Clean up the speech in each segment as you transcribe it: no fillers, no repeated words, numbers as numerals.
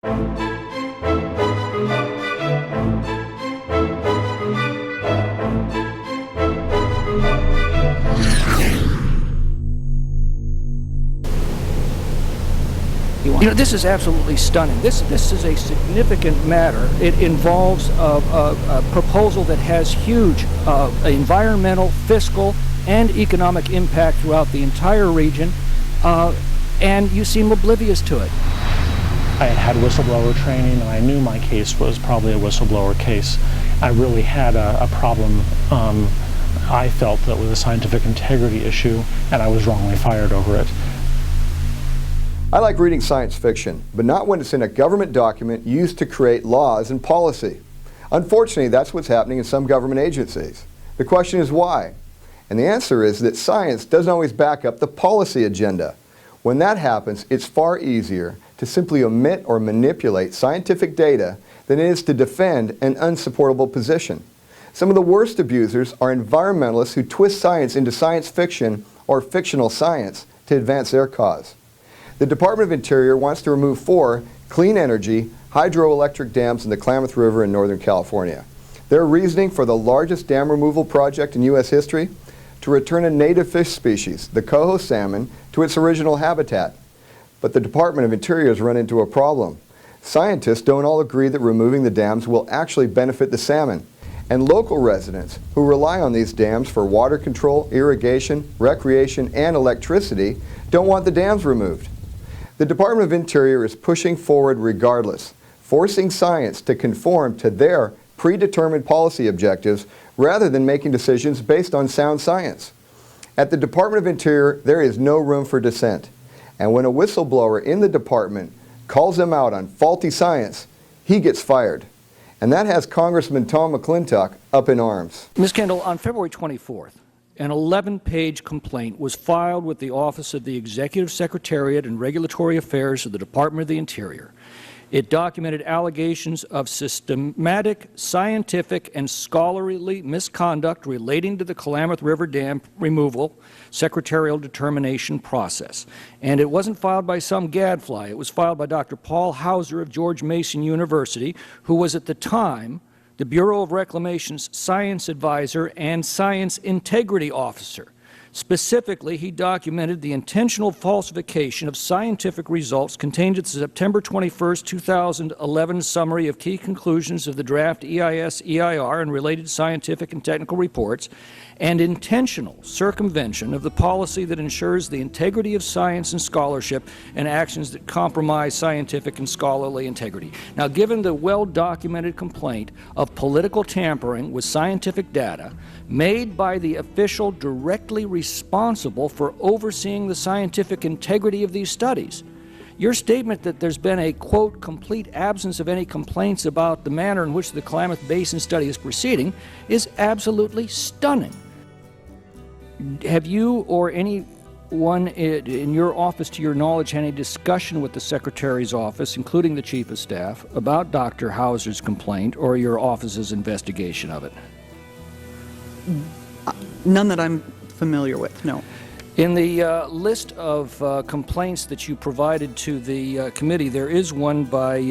This is absolutely stunning. This is a significant matter. It involves a proposal that has huge environmental, fiscal, and economic impact throughout the entire region, and you seem oblivious to it. I had whistleblower training, and I knew my case was probably a whistleblower case. I really had a problem. I felt that was a scientific integrity issue, and I was wrongly fired over it. I like reading science fiction, but not when it's in a government document used to create laws and policy. Unfortunately, that's what's happening in some government agencies. The question is why? And the answer is that science doesn't always back up the policy agenda. When that happens, it's far easier to simply omit or manipulate scientific data than it is to defend an unsupportable position. Some of the worst abusers are environmentalists who twist science into science fiction or fictional science to advance their cause. The Department of Interior wants to remove 4 clean energy hydroelectric dams in the Klamath River in Northern California. Their reasoning for the largest dam removal project in U.S. history? To return a native fish species, the coho salmon, to its original habitat. But the Department of Interior has run into a problem. Scientists don't all agree that removing the dams will actually benefit the salmon. And local residents who rely on these dams for water control, irrigation, recreation, and electricity don't want the dams removed. The Department of Interior is pushing forward regardless, forcing science to conform to their predetermined policy objectives rather than making decisions based on sound science. At the Department of Interior, there is no room for dissent. And when a whistleblower in the department calls them out on faulty science, he gets fired. And that has Congressman Tom McClintock up in arms. Ms. Kendall, on February 24th, an 11-page complaint was filed with the Office of the Executive Secretariat and Regulatory Affairs of the Department of the Interior. It documented allegations of systematic, scientific, and scholarly misconduct relating to the Klamath River Dam removal secretarial determination process. And it wasn't filed by some gadfly. It was filed by Dr. Paul Hauser of George Mason University, who was at the time the Bureau of Reclamation's science advisor and science integrity officer. Specifically, he documented the intentional falsification of scientific results contained in the September 21, 2011 summary of key conclusions of the draft EIS-EIR and related scientific and technical reports, and intentional circumvention of the policy that ensures the integrity of science and scholarship and actions that compromise scientific and scholarly integrity. Now, given the well-documented complaint of political tampering with scientific data made by the official directly responsible for overseeing the scientific integrity of these studies, your statement that there's been a, quote, complete absence of any complaints about the manner in which the Klamath Basin study is proceeding is absolutely stunning. Have you or anyone in your office, to your knowledge, had any discussion with the Secretary's office, including the Chief of Staff, about Dr. Hauser's complaint or your office's investigation of it? None that I'm familiar with, no. In the list of complaints that you provided to the committee, there is one by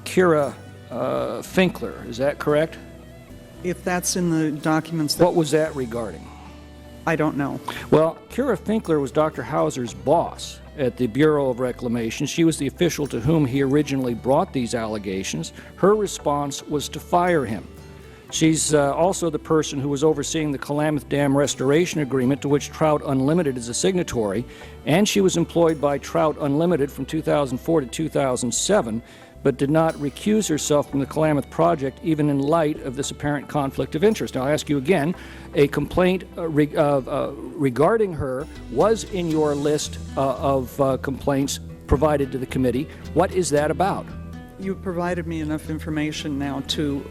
Kira Finkler. Is that correct? If that's in the documents that... What was that regarding? I don't know. Well, Kira Finkler was Dr. Hauser's boss at the Bureau of Reclamation. She was the official to whom he originally brought these allegations. Her response was to fire him. She's also the person who was overseeing the Klamath Dam Restoration Agreement, to which Trout Unlimited is a signatory, and she was employed by Trout Unlimited from 2004 to 2007, but did not recuse herself from the Klamath project, even in light of this apparent conflict of interest. Now, I'll ask you again, a complaint regarding her was in your list of complaints provided to the committee. What is that about? You provided me enough information now to...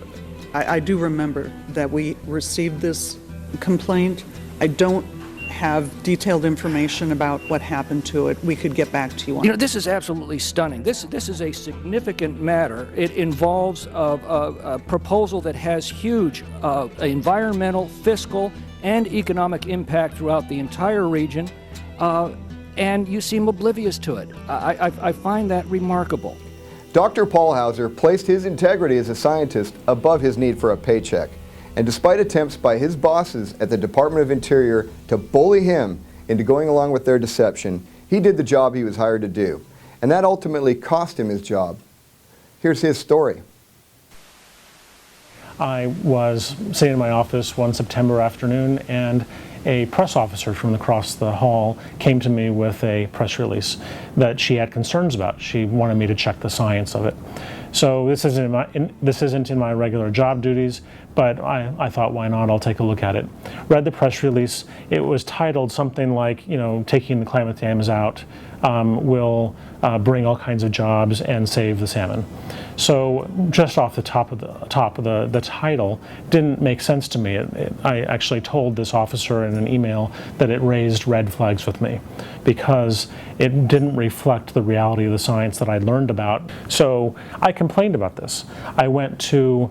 I do remember that we received this complaint. I don't have detailed information about what happened to it. We could get back to you on it. This is absolutely stunning. This is a significant matter. It involves a proposal that has huge environmental, fiscal, and economic impact throughout the entire region, and you seem oblivious to it. I find that remarkable. Dr. Paul Hauser placed his integrity as a scientist above his need for a paycheck. And despite attempts by his bosses at the Department of Interior to bully him into going along with their deception, he did the job he was hired to do. And that ultimately cost him his job. Here's his story. I was sitting in my office one September afternoon, and a press officer from across the hall came to me with a press release that she had concerns about. She wanted me to check the science of it. So this isn't in my regular job duties, but I thought, why not? I'll take a look at it. Read the press release. It was titled something like, taking the Klamath dams out will bring all kinds of jobs and save the salmon. So just off the top of the title didn't make sense to me. I actually told this officer in an email that it raised red flags with me because it didn't reflect the reality of the science that I learned about. So I complained about this. I went to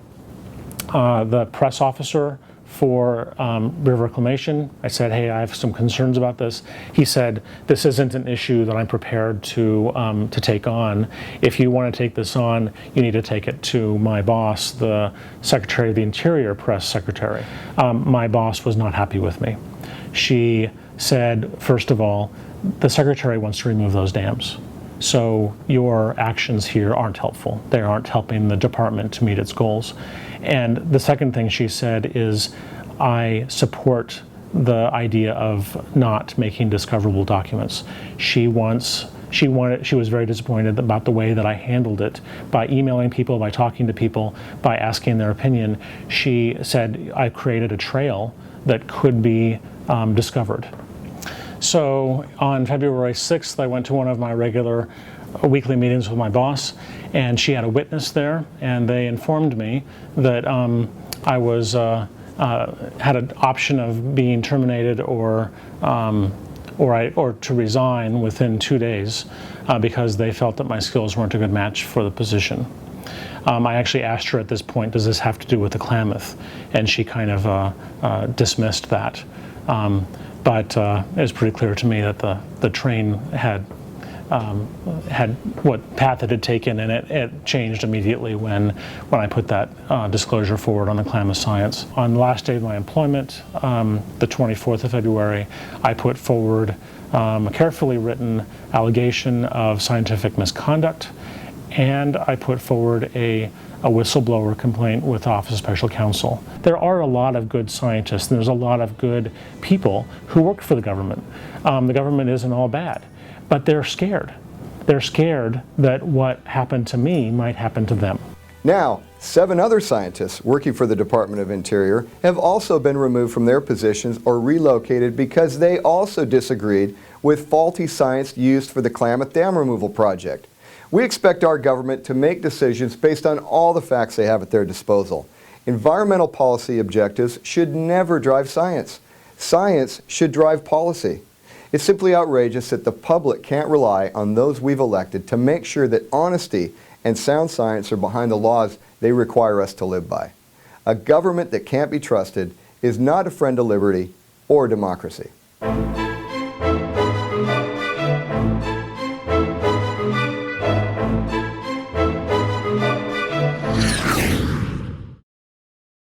the press officer for river reclamation. I said, hey, I have some concerns about this. He said, this isn't an issue that I'm prepared to take on. If you want to take this on, you need to take it to my boss, the Secretary of the Interior press secretary. My boss was not happy with me. She said, first of all, the secretary wants to remove those dams. So your actions here aren't helpful. They aren't helping the department to meet its goals. And the second thing she said is, I support the idea of not making discoverable documents. She was very disappointed about the way that I handled it by emailing people, by talking to people, by asking their opinion. She said I created a trail that could be discovered. So on February 6th, I went to one of my regular weekly meetings with my boss, and she had a witness there, and they informed me that I was had an option of being terminated or to resign within 2 days because they felt that my skills weren't a good match for the position. I actually asked her at this point, does this have to do with the Klamath? And she kind of dismissed that. But it was pretty clear to me that the train had what path it had taken, and it changed immediately when I put that disclosure forward on the Klamath Science. On the last day of my employment, the 24th of February, I put forward a carefully written allegation of scientific misconduct, and I put forward a whistleblower complaint with the Office of Special Counsel. There are a lot of good scientists, and there's a lot of good people who work for the government. The government isn't all bad, but they're scared. They're scared that what happened to me might happen to them. Now, 7 other scientists working for the Department of Interior have also been removed from their positions or relocated because they also disagreed with faulty science used for the Klamath Dam removal project. We expect our government to make decisions based on all the facts they have at their disposal. Environmental policy objectives should never drive science. Science should drive policy. It's simply outrageous that the public can't rely on those we've elected to make sure that honesty and sound science are behind the laws they require us to live by. A government that can't be trusted is not a friend to liberty or democracy.